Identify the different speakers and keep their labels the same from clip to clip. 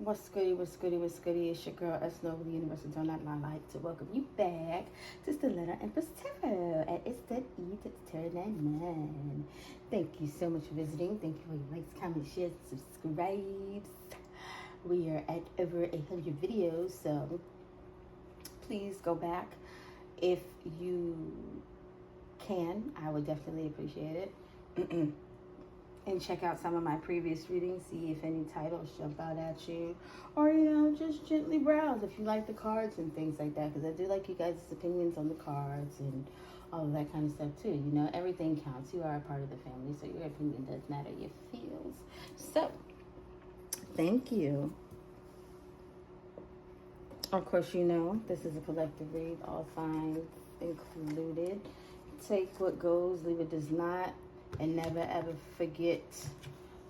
Speaker 1: What's goody, what's goody, what's goody? It's your girl, S. Nova, the Universe is on that line to welcome you back to Stiletto Empress Tarot. And it's that E to the Tarot 99. Thank you so much for visiting. Thank you for your likes, comments, shares, and subscribes. We are at over 800 videos, so please go back if you can. I would definitely appreciate it. And check out some of my previous readings, see if any titles jump out at you. Or, just gently browse if you like the cards and things like that. Because I do like you guys' opinions on the cards and all of that kind of stuff too. Everything counts. You are a part of the family, so your opinion does matter, your feels. So, thank you. Of course, this is a collective read, all signs included. Take what goes, leave what does not. And never ever forget,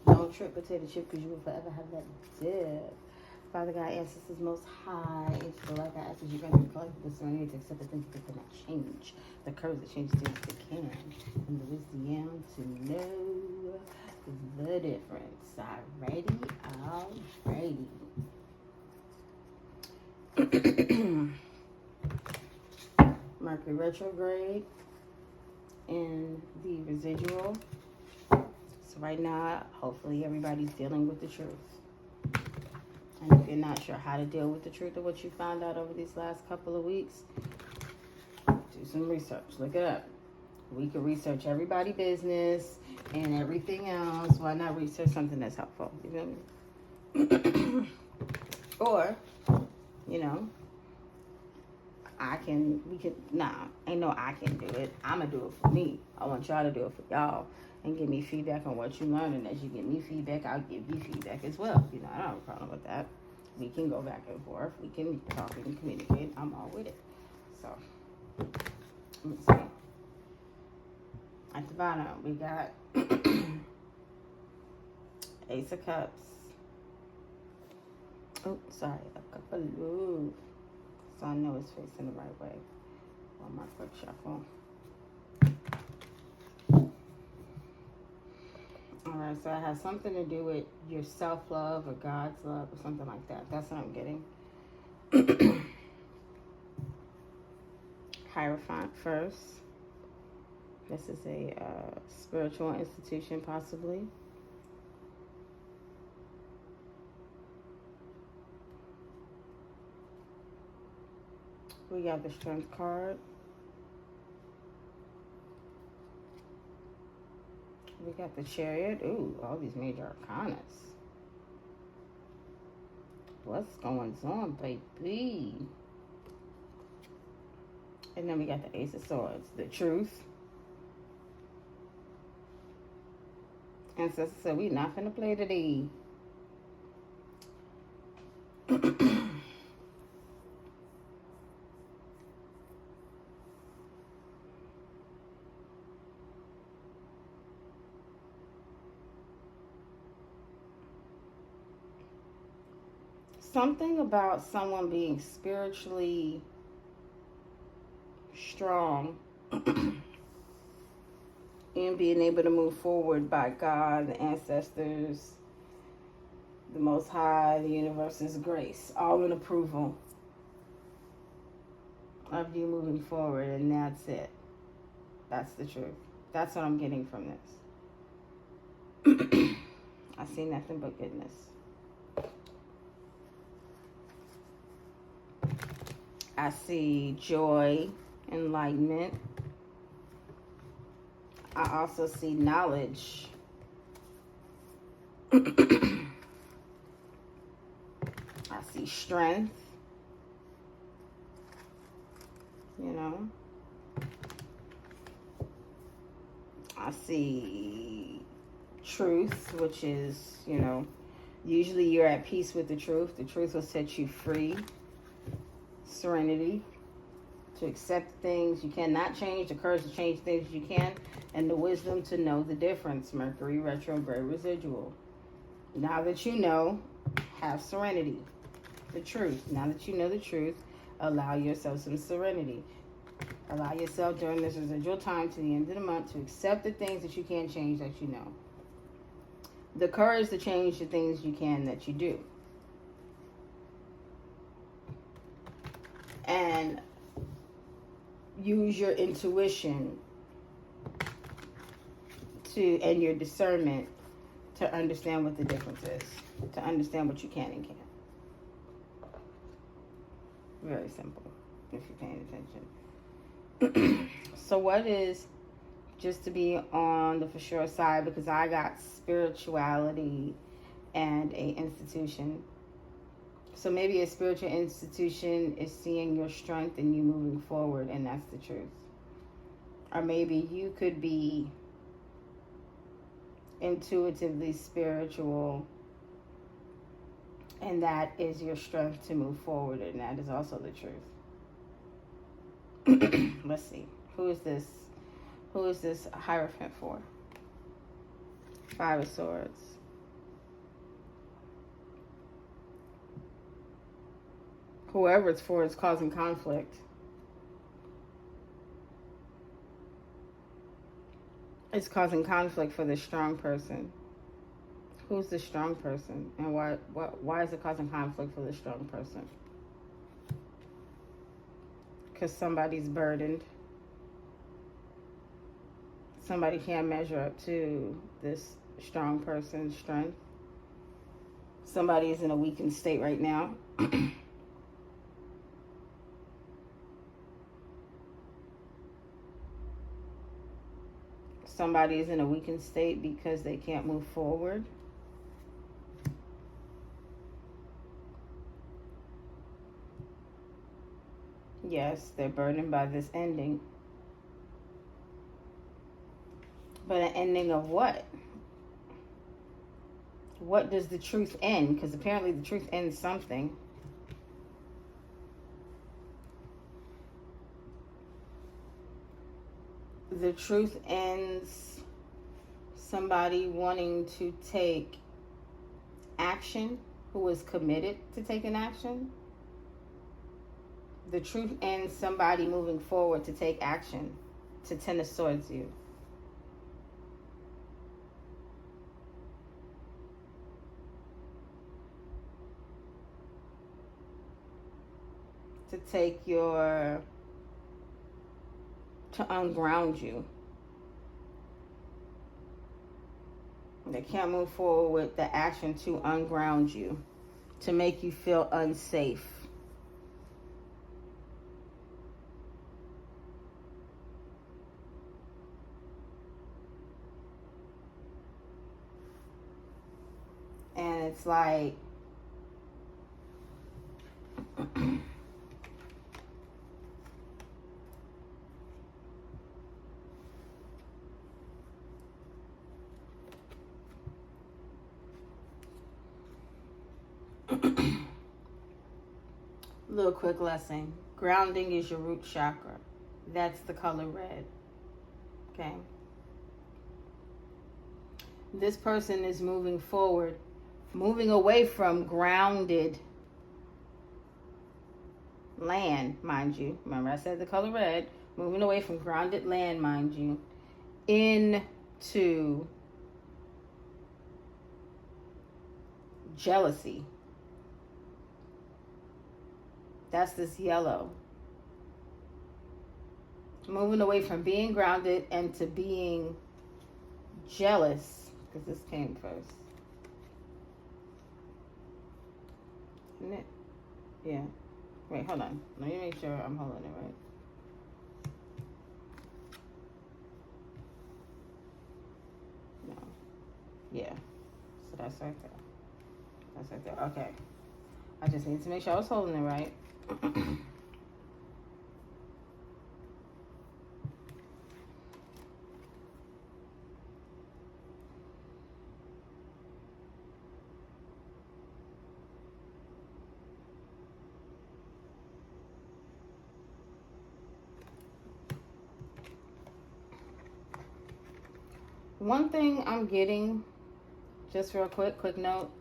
Speaker 1: don't trip potato chip, because you will forever have that dip. Father God, ancestors most high, so like I ask you, grant me collective serenity to accept the things that cannot change, the courage to change things that can, and the wisdom to know the difference. Alrighty. Mercury retrograde in the residual. So right now, hopefully everybody's dealing with the truth. And if you're not sure how to deal with the truth of what you found out over these last couple of weeks, do some research. Look it up. We could research everybody's business and everything else. Why not research something that's helpful? You feel me? Or, I can do it. I'm going to do it for me. I want y'all to do it for y'all and give me feedback on what you learn. And as you give me feedback, I'll give you feedback as well. I don't have a problem with that. We can go back and forth. We can talk and communicate. I'm all with it. So, let me see. At the bottom, we got Ace of Cups. Oh, sorry. A cup of love. So I know it's facing the right way. On my quick shuffle. Alright, so it has something to do with your self-love or God's love or something like that. That's what I'm getting. Hierophant first. This is a spiritual institution, possibly. We got the Strength card. We got the Chariot. Ooh, all these major arcanas. What's going on, baby? And then we got the Ace of Swords. The Truth. And so we not finna play today. Something about someone being spiritually strong and being able to move forward by God, the ancestors, the Most High, the universe's grace, all in approval of you moving forward, and that's it. That's the truth. That's what I'm getting from this. I see nothing but goodness. I see joy, enlightenment. I also see knowledge. I see strength. I see truth, which is, usually you're at peace with the truth. The truth will set you free. Serenity, to accept things you cannot change, the courage to change things you can, and the wisdom to know the difference. Mercury retrograde residual. Now that you know, have serenity. The truth. Now that you know the truth, allow yourself some serenity. Allow yourself during this residual time to the end of the month to accept the things that you can't change that you know. The courage to change the things you can that you do. and use your intuition and your discernment to understand what the difference is, to understand what you can and can't. Very simple if you're paying attention. So what is, just to be on the for sure side, because I got spirituality and a institution. So maybe a spiritual institution is seeing your strength and you moving forward, and that's the truth. Or maybe you could be intuitively spiritual, and that is your strength to move forward, and that is also the truth. Let's see. Who is this Hierophant for? Five of Swords. Whoever it's for is causing conflict. It's causing conflict for the strong person. Who's the strong person? And why is it causing conflict for the strong person? Because somebody's burdened. Somebody can't measure up to this strong person's strength. Somebody is in a weakened state right now. Somebody is in a weakened state because they can't move forward. Yes, they're burdened by this ending. But an ending of what? What does the truth end? Because apparently the truth ends something. The truth ends somebody wanting to take action, who is committed to taking action. The truth ends somebody moving forward to take action, to Ten of Swords you. To take your, to unground you. They can't move forward with the action to unground you, to make you feel unsafe. And it's like, little quick lesson. Grounding is your root chakra. That's the color red. Okay. This person is moving forward, moving away from grounded land, mind you. Remember I said the color red. Moving away from grounded land, mind you, into jealousy. That's this yellow. Moving away from being grounded and to being jealous, because this came first. Isn't it? Yeah. Wait, hold on. Let me make sure I'm holding it right. No. Yeah. So that's right there. That's right there. Okay. I just need to make sure I was holding it right. One thing I'm getting, just real quick note.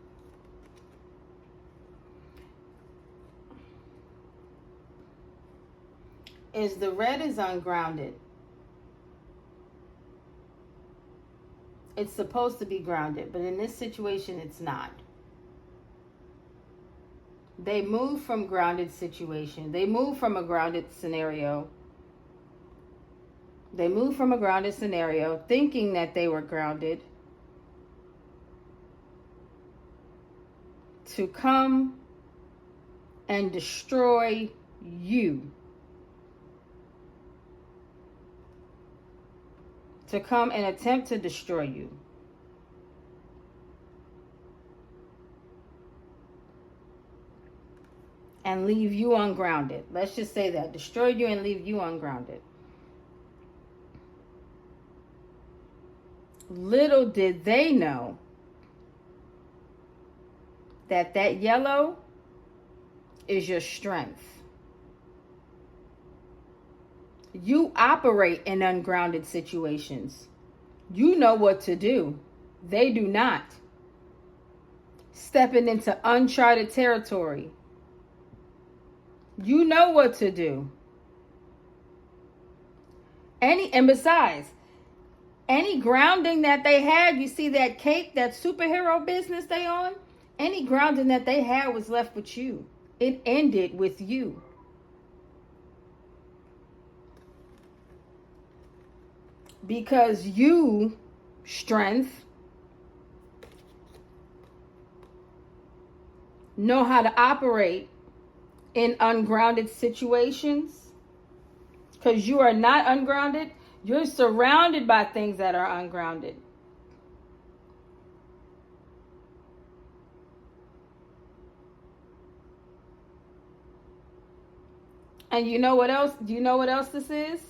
Speaker 1: Is the red is ungrounded. It's supposed to be grounded, but in this situation, it's not. They moved from grounded situation. They moved from a grounded scenario. They moved from a grounded scenario thinking that they were grounded to come and destroy you. To come and attempt to destroy you. And leave you ungrounded. Let's just say that. Destroy you and leave you ungrounded. Little did they know that that yellow is your strength. You operate in ungrounded situations. You know what to do. They do not. Stepping into uncharted territory. You know what to do. And besides, any grounding that they had, you see that cape, that superhero business they on? Any grounding that they had was left with you. It ended with you. Because you, strength, know how to operate in ungrounded situations. Because you are not ungrounded. You're surrounded by things that are ungrounded. And you know what else? Do you know what else this is?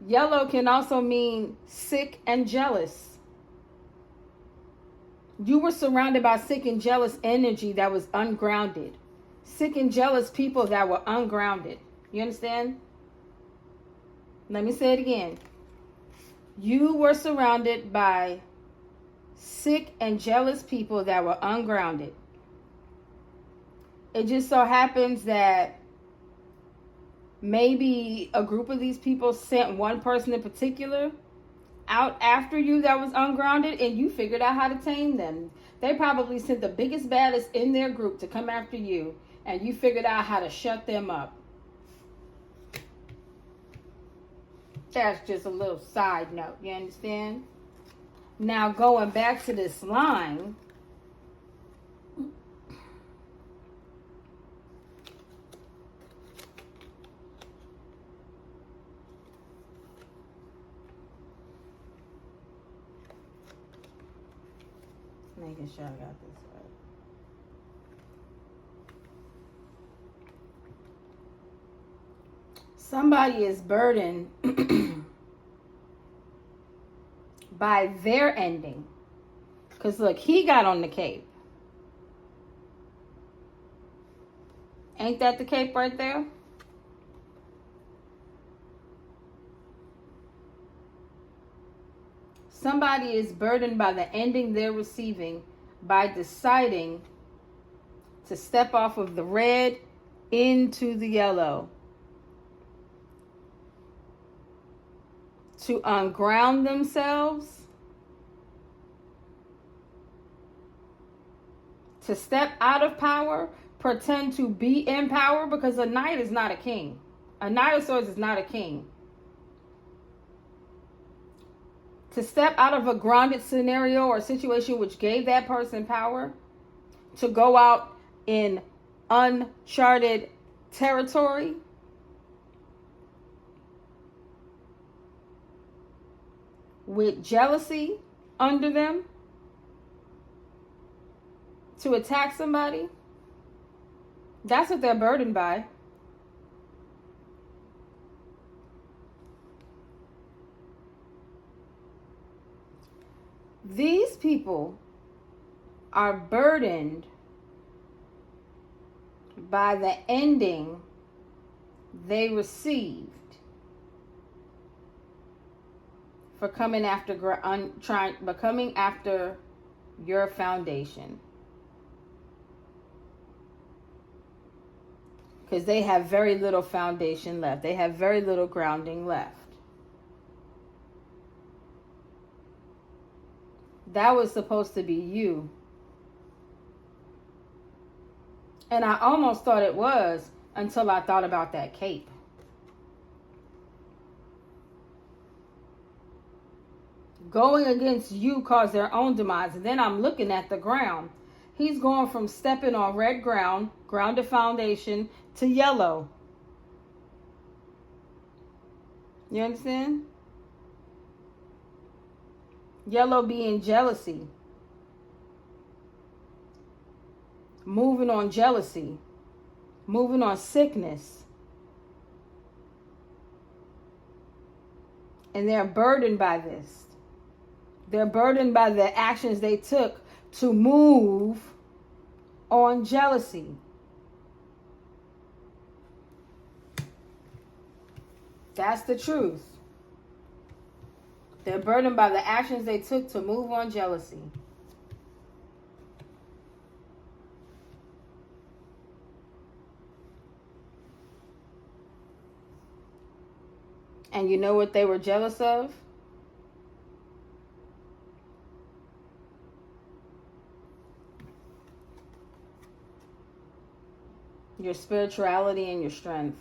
Speaker 1: Yellow can also mean sick and jealous. You were surrounded by sick and jealous energy that was ungrounded. Sick and jealous people that were ungrounded. You understand? Let me say it again. You were surrounded by sick and jealous people that were ungrounded. It just so happens that maybe a group of these people sent one person in particular out after you that was ungrounded, and you figured out how to tame them. They probably sent the biggest, baddest in their group to come after you, and you figured out how to shut them up. That's just a little side note, you understand? Now going back to this line, making sure I got this right. Somebody is burdened by their ending. Because look, he got on the cape. Ain't that the cape right there? Somebody is burdened by the ending they're receiving by deciding to step off of the red into the yellow. To unground themselves. To step out of power. Pretend to be in power, because a knight is not a king. A knight of swords is not a king. To step out of a grounded scenario or situation which gave that person power, to go out in uncharted territory, with jealousy under them, to attack somebody. That's what they're burdened by. These people are burdened by the ending they received for coming after becoming after your foundation. Because they have very little foundation left. They have very little grounding left. That was supposed to be you. And I almost thought it was until I thought about that cape. Going against you cause their own demise. And then I'm looking at the ground. He's going from stepping on red ground, grounded foundation, to yellow. You understand? Yellow being jealousy. Moving on jealousy. Moving on sickness. And they're burdened by this. They're burdened by the actions they took to move on jealousy. That's the truth. They're burdened by the actions they took to move on jealousy. And you know what they were jealous of? Your spirituality and your strength.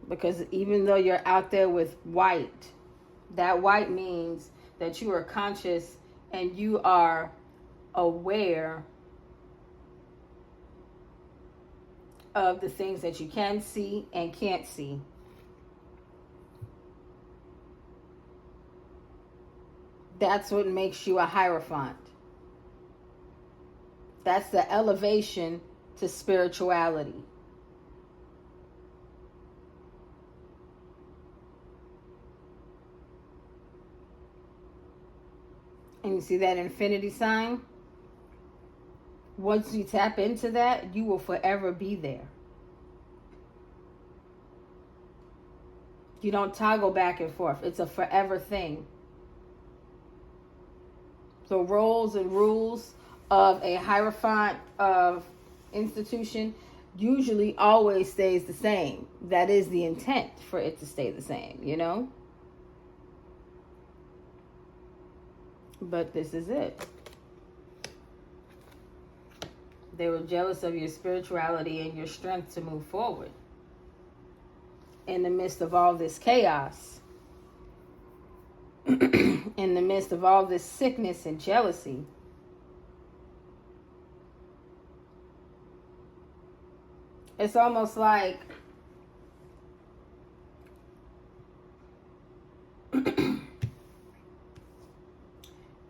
Speaker 1: Because even though you're out there with white, that white means that you are conscious and you are aware of the things that you can see and can't see. That's what makes you a Hierophant. That's the elevation to spirituality. And you see that infinity sign? Once you tap into that, you will forever be there. You don't toggle back and forth. It's a forever thing. The roles and rules of a Hierophant of institution usually always stays the same. That is the intent, for it to stay the same, you know? But this is it. They were jealous of your spirituality and your strength to move forward in the midst of all this chaos, in the midst of all this sickness and jealousy. It's almost like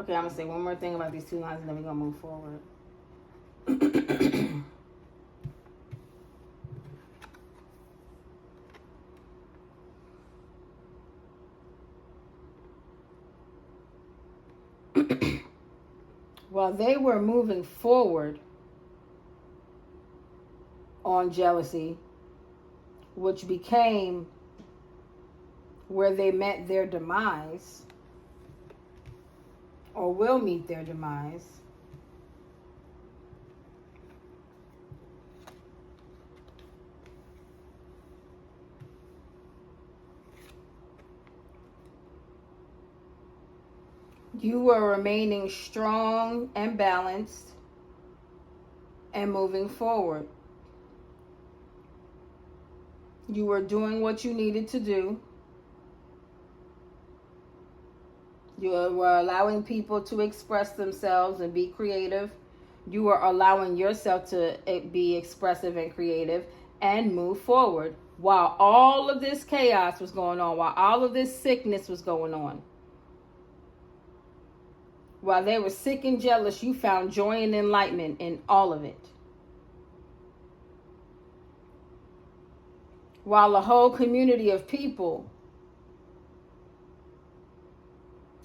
Speaker 1: okay, I'm going to say one more thing about these two lines and then we're going to move forward. While they were moving forward on jealousy, which became where they met their demise, or will meet their demise, you were remaining strong and balanced and moving forward. You were doing what you needed to do. You were allowing people to express themselves and be creative. You were allowing yourself to be expressive and creative and move forward while all of this chaos was going on, while all of this sickness was going on. While they were sick and jealous, you found joy and enlightenment in all of it. While a whole community of people,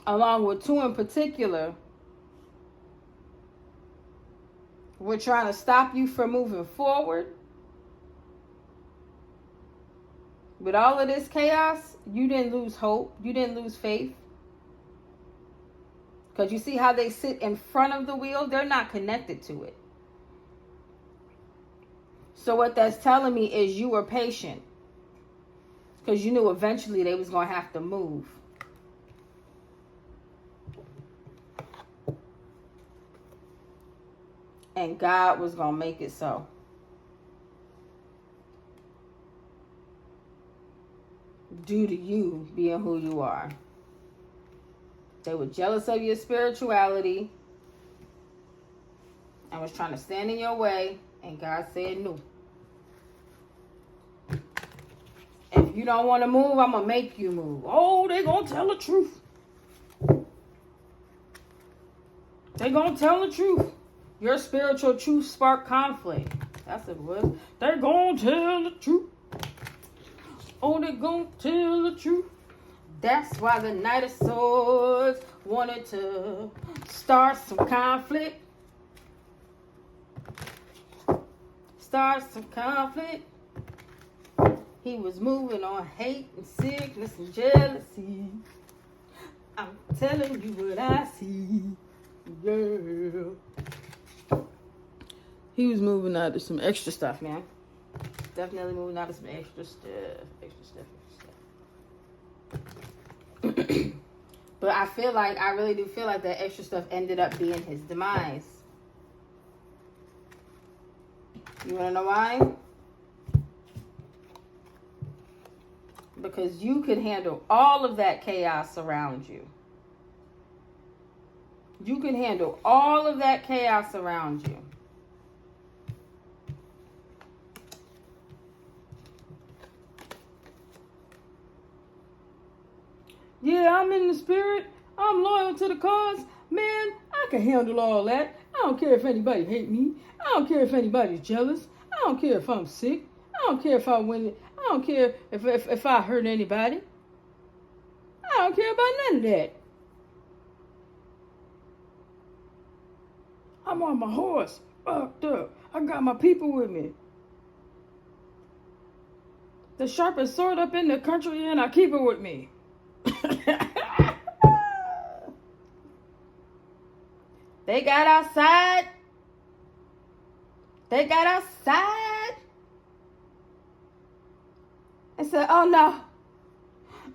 Speaker 1: along with two in particular, were trying to stop you from moving forward, with all of this chaos, you didn't lose hope. You didn't lose faith. Because you see how they sit in front of the wheel? They're not connected to it. So what that's telling me is you were patient. Because you knew eventually they was going to have to move. And God was going to make it so. Due to you being who you are. They were jealous of your spirituality and was trying to stand in your way, and God said no. If you don't want to move, I'm going to make you move. Oh, they going to tell the truth. They going to tell the truth. Your spiritual truth sparked conflict. That's what it was. They're going to tell the truth. Oh, they're going to tell the truth. That's why the Knight of Swords wanted to start some conflict. Start some conflict. He was moving on hate and sickness and jealousy. I'm telling you what I see. Yeah. He was moving out of some extra stuff, man. Definitely moving out of some extra stuff. But I really do feel like that extra stuff ended up being his demise. You want to know why? Because you could handle all of that chaos around you. You can handle all of that chaos around you. Yeah, I'm in the spirit. I'm loyal to the cause. Man, I can handle all that. I don't care if anybody hate me. I don't care if anybody's jealous. I don't care if I'm sick. I don't care if I win. I don't care if I hurt anybody. I don't care about none of that. I'm on my horse, fucked up. I got my people with me. The sharpest sword up in the country, and I keep it with me. They got outside. And said, oh no.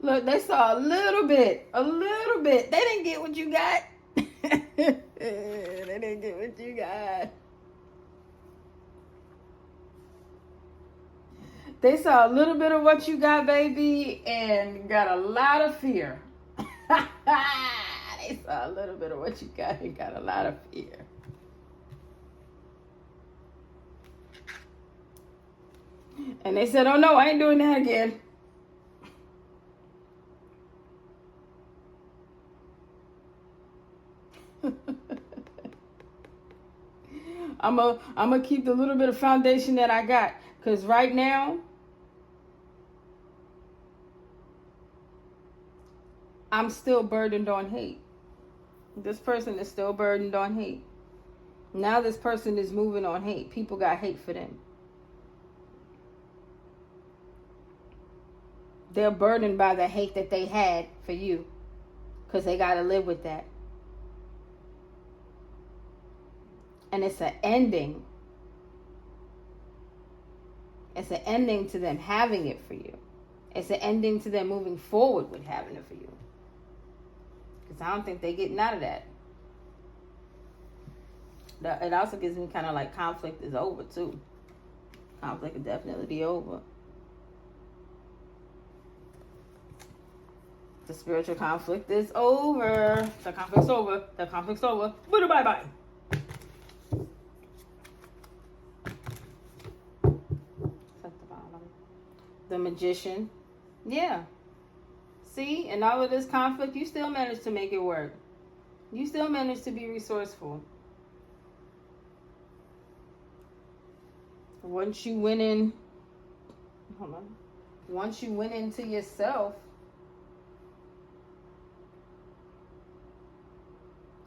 Speaker 1: Look, they saw a little bit. They didn't get what you got. They didn't get what you got. They saw a little bit of what you got, baby, and got a lot of fear. They saw a little bit of what you got and got a lot of fear. And they said, oh no, I ain't doing that again. I'm gonna keep the little bit of foundation that I got. Because right now, I'm still burdened on hate. This person is still burdened on hate. Now this person is moving on hate. People got hate for them. They're burdened by the hate that they had for you. Because they got to live with that. And it's an ending. It's an ending to them having it for you. It's an ending to them moving forward with having it for you. Because I don't think they're getting out of that. It also gives me kind of like conflict is over too. Conflict will definitely be over. The spiritual conflict is over. The conflict's over. The conflict's over. Bye-bye. The Magician. Yeah. See, in all of this conflict, you still managed to make it work. You still managed to be resourceful. Once you went into yourself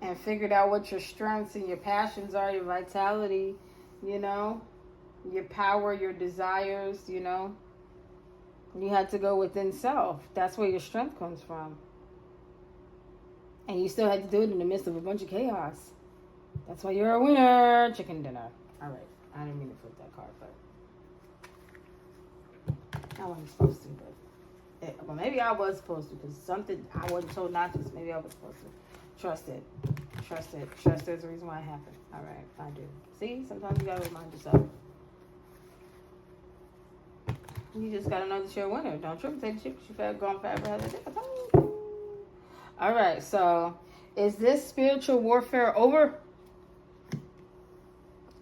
Speaker 1: and figured out what your strengths and your passions are, your vitality, your power, your desires, You had to go within self. That's where your strength comes from. And you still had to do it in the midst of a bunch of chaos. That's why you're a winner. Chicken dinner. All right. I didn't mean to flip that card, but I wasn't supposed to, but maybe I was supposed to, because something I wasn't told not to, so maybe I was supposed to. Trust it. Trust it. Trust there's a reason why it happened. All right, I do. See, sometimes you gotta remind yourself. You just gotta know that you're a winner. Don't trip and take the shit because you felt gone forever. Has a different time. All right, so is this spiritual warfare over?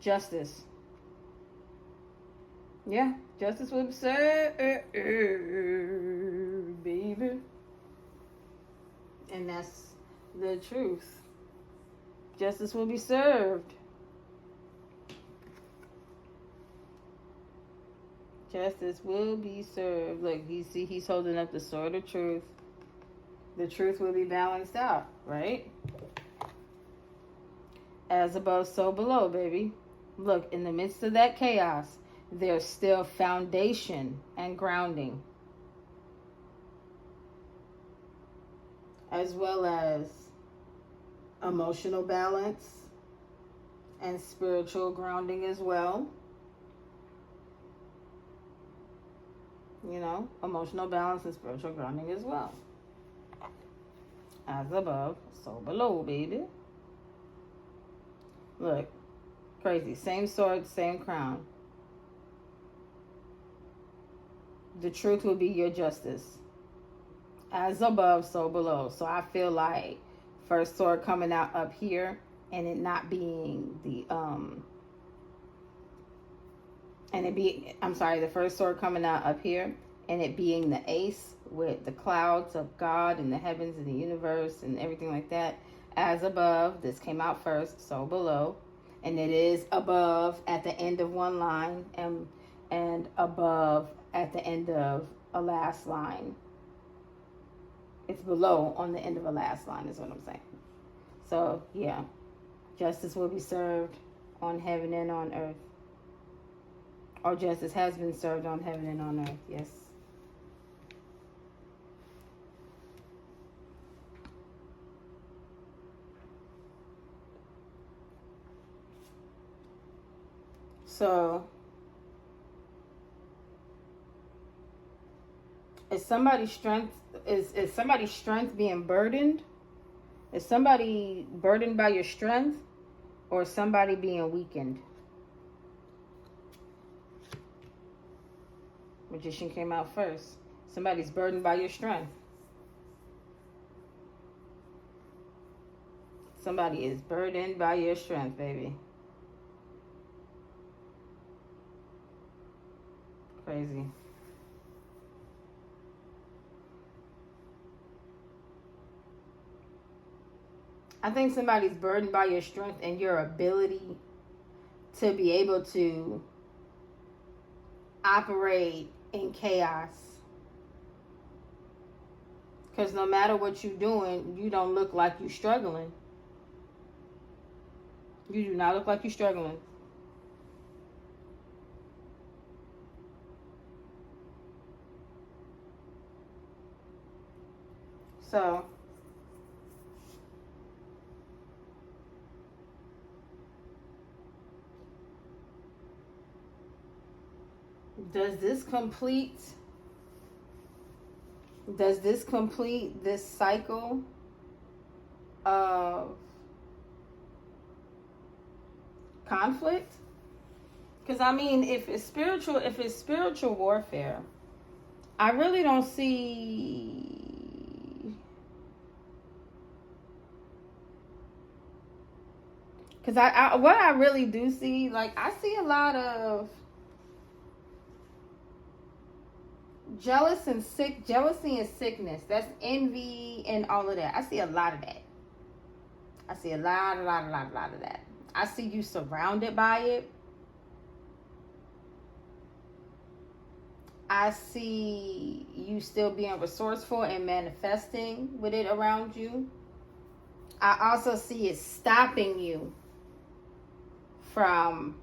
Speaker 1: Justice. Yeah, justice will be served, baby. And that's the truth. Justice will be served. Justice will be served. Look, you see he's holding up the sword of truth. The truth will be balanced out, right? As above, so below, baby. Look, in the midst of that chaos, there's still foundation and grounding, as well as emotional balance and spiritual grounding as well. You know, emotional balance and spiritual grounding as well. As above, so below, baby. Look, crazy. Same sword, same crown. The truth will be your justice. As above, so below. So I feel like first sword coming out up here and it not being the the first sword coming out up here and it being the ace with the clouds of God and the heavens and the universe and everything like that. As above, this came out first, so below. And it is above at the end of one line and above at the end of a last line. It's below on the end of a last line is what I'm saying. So, yeah. Justice will be served on heaven and on earth. Or justice has been served on heaven and on earth, yes. So, is somebody's strength being burdened? Is somebody burdened by your strength, or is somebody being weakened? Magician came out first. Somebody's burdened by your strength. Somebody is burdened by your strength, baby. Crazy. I think somebody's burdened by your strength and your ability to be able to operate in chaos. Because no matter what you're doing, you don't look like you're struggling. You do not look like you're struggling. So, does this complete this cycle of conflict? Because I mean, if it's spiritual warfare, I really don't see. Because what I really do see, like, I see a lot of jealousy and sickness. That's envy and all of that. I see a lot of that. I see a lot of that. I see you surrounded by it. I see you still being resourceful and manifesting with it around you. I also see it stopping you from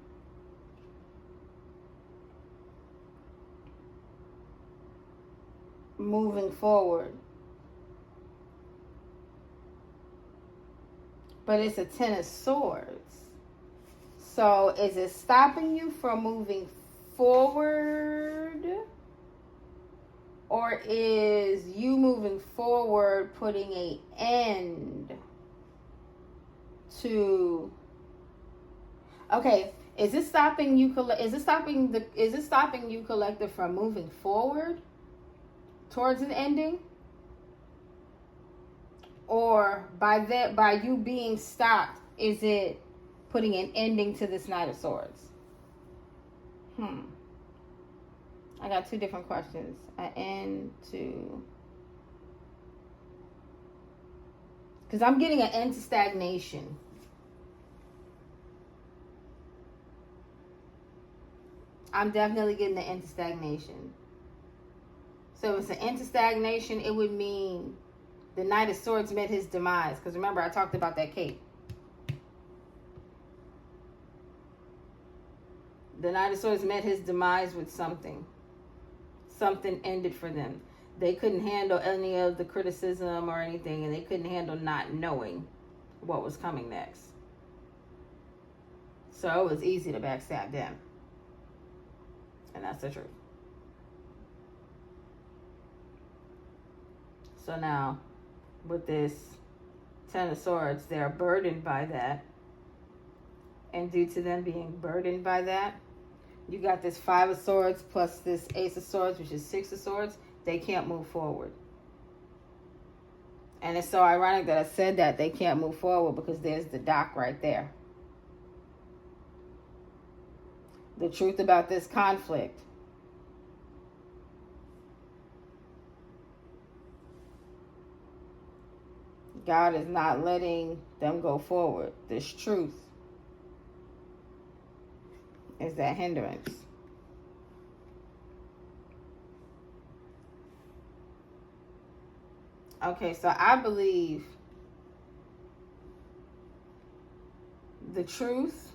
Speaker 1: moving forward. But it's a 10 of swords. So is it stopping you from moving forward? Or is you moving forward putting an end to... Okay, is it stopping you collective from moving forward towards an ending? Or by you being stopped, is it putting an ending to this Knight of Swords? I got two different questions. An end to... Because I'm getting an end to stagnation. I'm definitely getting an end to stagnation. So if it's an end to stagnation, it would mean the Knight of Swords met his demise. Because remember, I talked about that cape. The Knight of Swords met his demise with something. Something ended for them. They couldn't handle any of the criticism or anything, and they couldn't handle not knowing what was coming next. So it was easy to backstab them. And that's the truth. So now, with this Ten of Swords, they're burdened by that. And due to them being burdened by that, you got this Five of Swords plus this Ace of Swords, which is Six of Swords. They can't move forward. And it's so ironic that I said that they can't move forward, because there's the dock right there. The truth about this conflict. God is not letting them go forward. This truth is that hindrance. Okay, so I believe the truth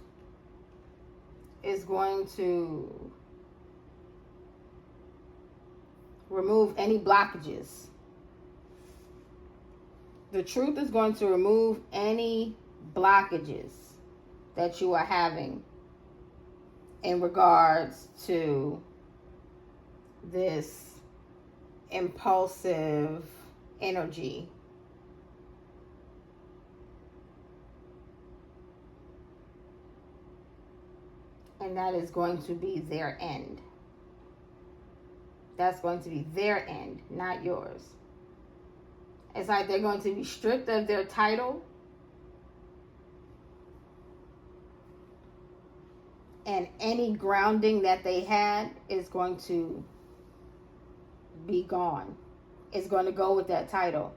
Speaker 1: is going to remove any blockages. The truth is going to remove any blockages that you are having in regards to this impulsive energy. And that is going to be their end. That's going to be their end, not yours. It's like they're going to be stripped of their title. And any grounding that they had is going to be gone. It's going to go with that title.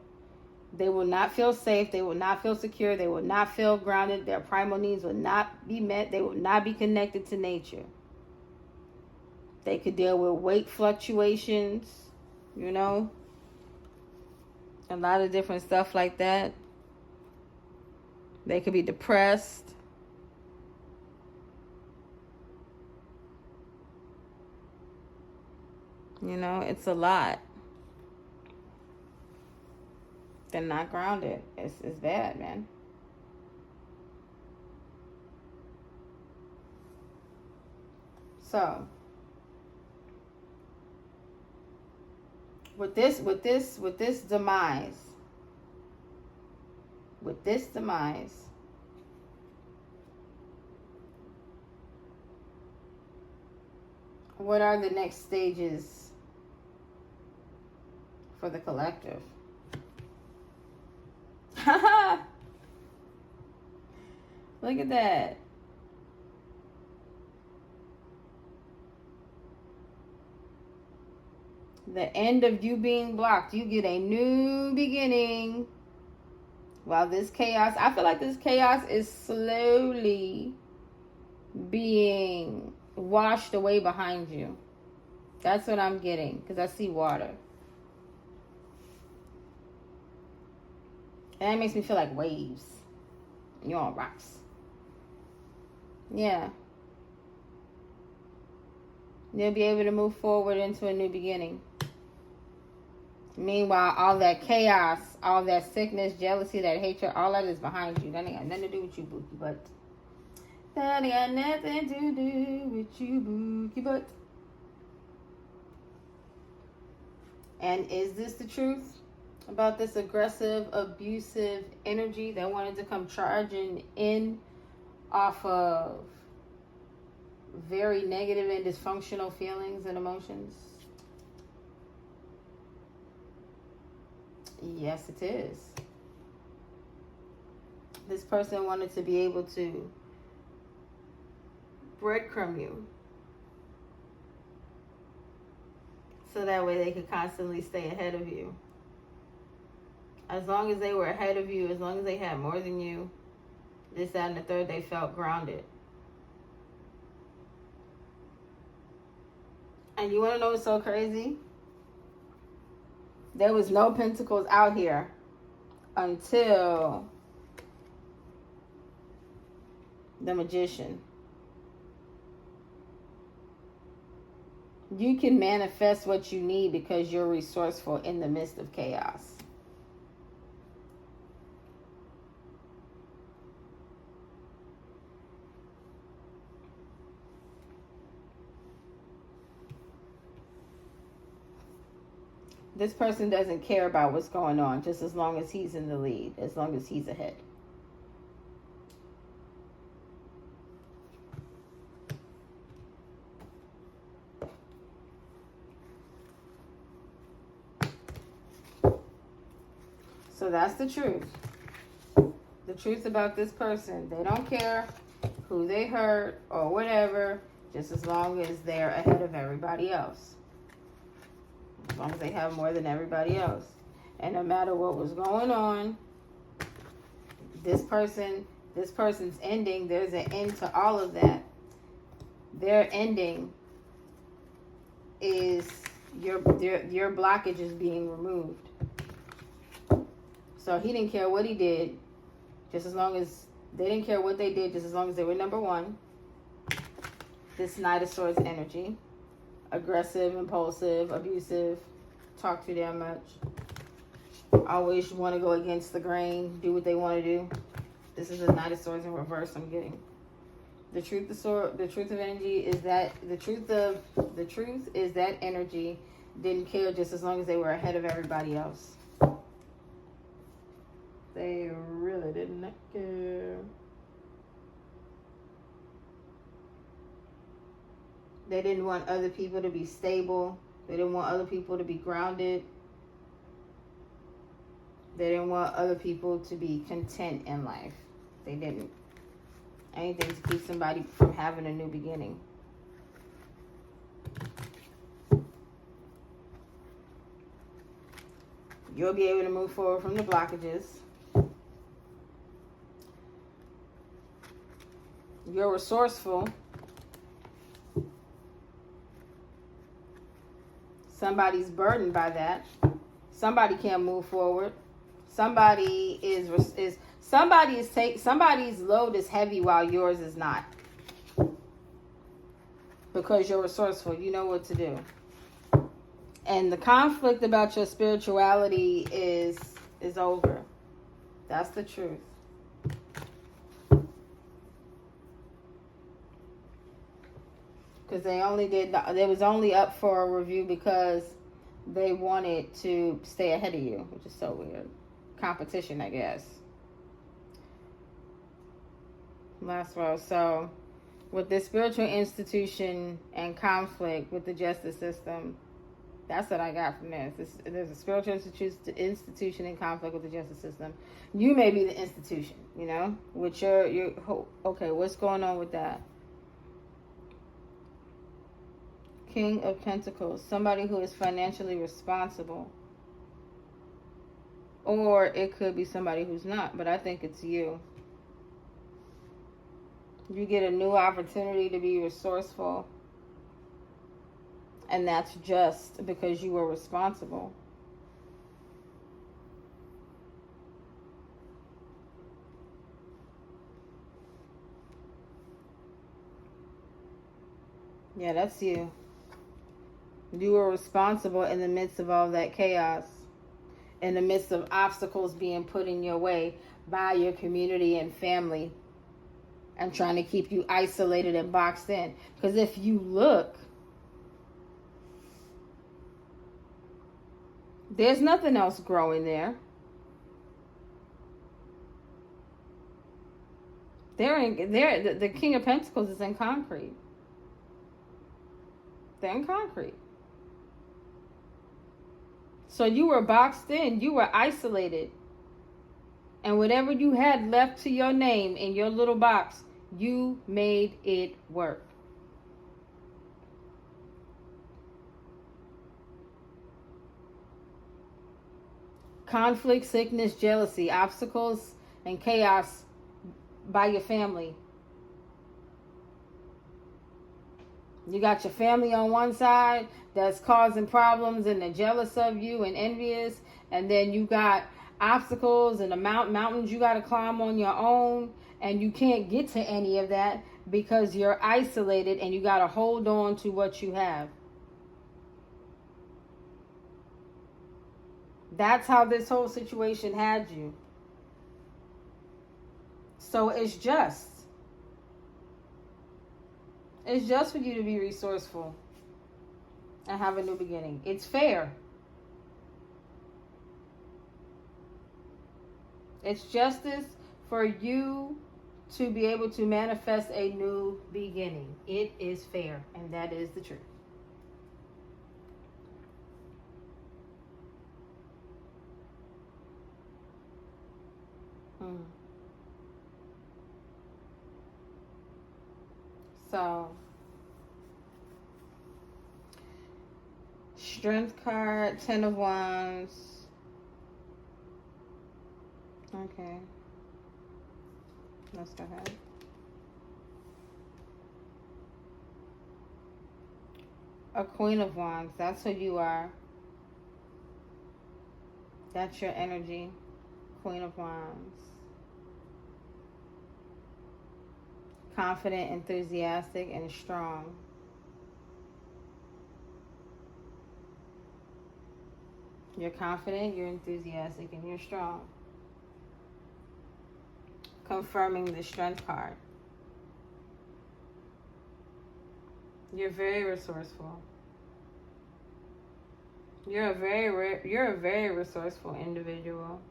Speaker 1: They will not feel safe. They will not feel secure. They will not feel grounded. Their primal needs will not be met. They will not be connected to nature. They could deal with weight fluctuations, you know, a lot of different stuff like that. They could be depressed. You know, it's a lot. They're not grounded. It's bad, man. So, with this demise, what are the next stages for the collective? Look at that. The end of you being blocked. You get a new beginning. While this chaos, I feel like this chaos is slowly being washed away behind you. That's what I'm getting, because I see water. And that makes me feel like waves. You're on rocks. Yeah. You'll be able to move forward into a new beginning. Meanwhile, all that chaos, all that sickness, jealousy, that hatred, all that is behind you. That ain't got nothing to do with you, Bookie Butt. That ain't got nothing to do with you, Bookie Butt. And is this the truth about this aggressive, abusive energy that wanted to come charging in off of very negative and dysfunctional feelings and emotions? Yes, it is. This person wanted to be able to breadcrumb you so that way they could constantly stay ahead of you. As long as they were ahead of you, as long as they had more than you, this, that, and the third, they felt grounded. And you want to know what's so crazy? There was no pentacles out here until the Magician. You can manifest what you need because you're resourceful in the midst of chaos. This person doesn't care about what's going on, just as long as he's in the lead, as long as he's ahead. So that's the truth. The truth about this person. They don't care who they hurt or whatever, just as long as they're ahead of everybody else. As long as they have more than everybody else. And no matter what was going on, this person's ending, there's an end to all of that. Their ending is your blockage is being removed. So he didn't care what he did, just as long as they didn't care what they did, just as long as they were number one. This Knight of Swords energy. Aggressive, impulsive, abusive, talk too damn much. Always want to go against the grain, do what they want to do. This is the Knight of Swords in reverse I'm getting. The truth of energy is that the truth is that energy didn't care just as long as they were ahead of everybody else. They really didn't care. They didn't want other people to be stable. They didn't want other people to be grounded. They didn't want other people to be content in life. They didn't. Anything to keep somebody from having a new beginning. You'll be able to move forward from the blockages. You're resourceful. Somebody's burdened by that. Somebody can't move forward. Somebody's load is heavy while yours is not. Because you're resourceful, you know what to do. And the conflict about your spirituality is over. That's the truth. Because they was only up for a review because they wanted to stay ahead of you, which is so weird. Competition, I guess. Last row. So, with the spiritual institution and conflict with the justice system, that's what I got from this. There's a spiritual institution in conflict with the justice system. You may be the institution, you know? With your okay, what's going on with that? King of Pentacles, somebody who is financially responsible. Or it could be somebody who's not, but I think it's you. You get a new opportunity to be resourceful. And that's just because you were responsible. Yeah, that's you. You were responsible in the midst of all that chaos. In the midst of obstacles being put in your way by your community and family. And trying to keep you isolated and boxed in. Because if you look, There's nothing else growing there. The King of Pentacles is in concrete. They're in concrete. So you were boxed in. You were isolated. And whatever you had left to your name in your little box, you made it work. Conflict, sickness, jealousy, obstacles, and chaos by your family. You got your family on one side that's causing problems and they're jealous of you and envious. And then you got obstacles and the mountains you got to climb on your own. And you can't get to any of that because you're isolated and you got to hold on to what you have. That's how this whole situation had you. So it's just for you to be resourceful and have a new beginning. It's fair. It's justice for you to be able to manifest a new beginning. It is fair, and that is the truth. So, Strength card, 10 of Wands. Okay. Let's go ahead. A Queen of Wands. That's who you are. That's your energy. Queen of Wands. Confident, enthusiastic, and strong. You're confident, you're enthusiastic, and you're strong. Confirming the Strength card. You're very resourceful. You're a very resourceful individual.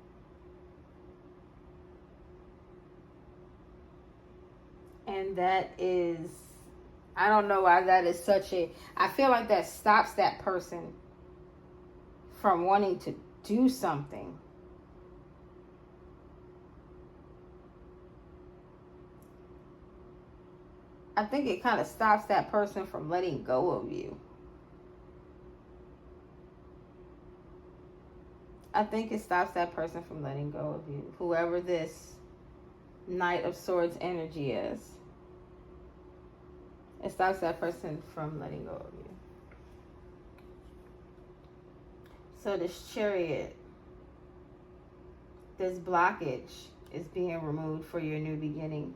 Speaker 1: And that is, I don't know why that is such a, I feel like that stops that person from wanting to do something. I think it kind of stops that person from letting go of you. I think it stops that person from letting go of you. Whoever this Knight of Swords energy is. It stops that person from letting go of you. So this Chariot, this blockage is being removed for your new beginning.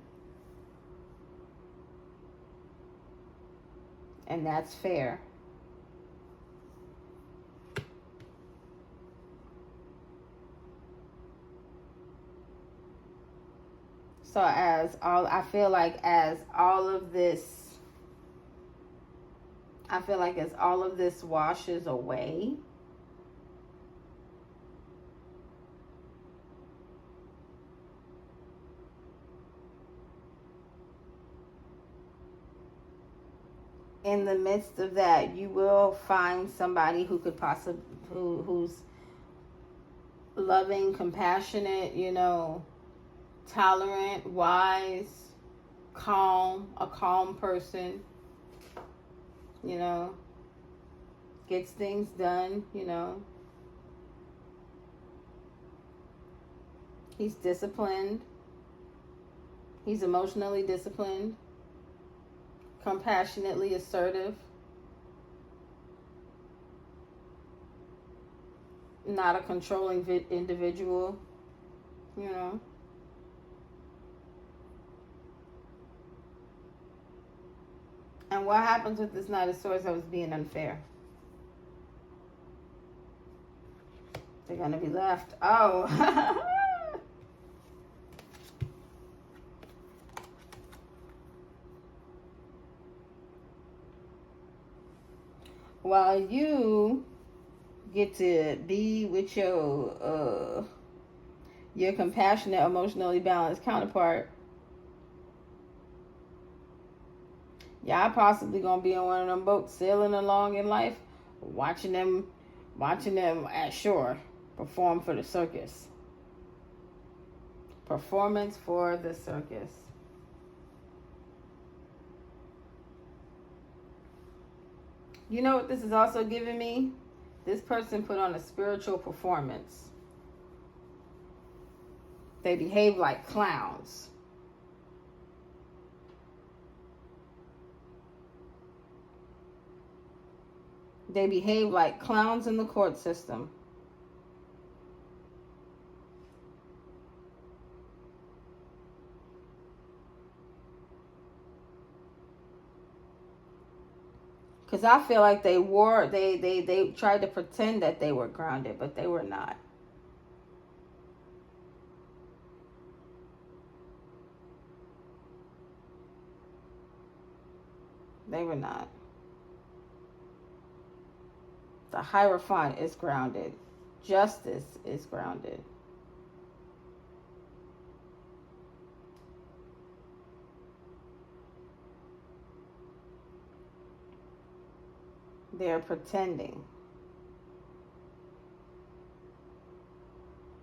Speaker 1: And that's fair. So I feel like as all of this washes away, in the midst of that, you will find somebody who could who's loving, compassionate, tolerant, wise, calm, a calm person, gets things done, He's disciplined. He's emotionally disciplined. Compassionately assertive. Not a controlling individual, And what happens with this Knight of Swords that was being unfair? They're going to be left. Oh. While you get to be with your compassionate, emotionally balanced counterpart. Y'all possibly gonna be on one of them boats sailing along in life, watching them at shore perform for the circus. Performance for the circus. You know what this is also giving me? This person put on a spiritual performance. They behave like clowns. They behave like clowns in the court system. Because I feel like they tried to pretend that they were grounded, but they were not. They were not. The Hierophant is grounded. Justice is grounded. They're pretending.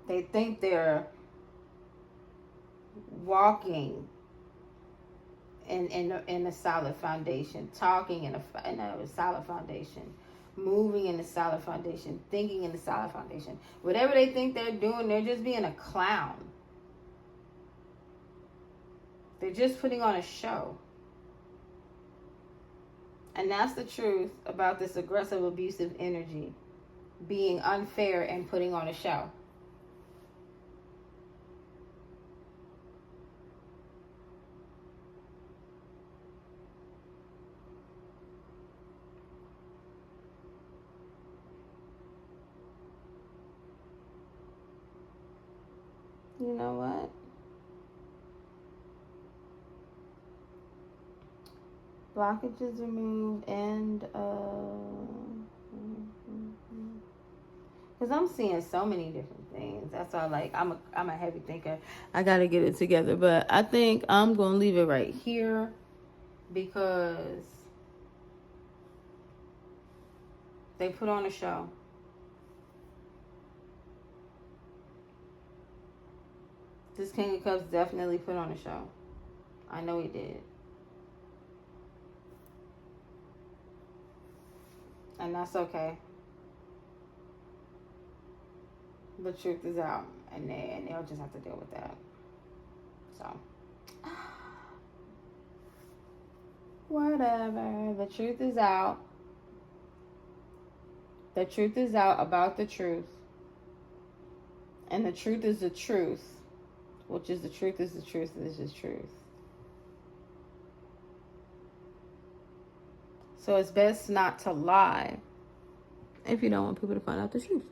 Speaker 1: They think they're walking in a solid foundation, talking in a solid foundation, moving in a solid foundation, thinking in a solid foundation. Whatever they think they're doing, they're just being a clown. They're just putting on a show. And that's the truth about this aggressive, abusive energy. Being unfair and putting on a show. You know what? Blockages removed and because I'm seeing so many different things. That's why, like, I'm a heavy thinker. I gotta get it together, but I think I'm gonna leave it right here because they put on a show. This King of Cups definitely put on a show. I know he did. And that's okay. The truth is out, and they'll just have to deal with that. So, whatever. The truth is out. The truth is out about the truth. And the truth is the truth. Which is the truth is the truth is the truth. So it's best not to lie if you don't want people to find out the truth.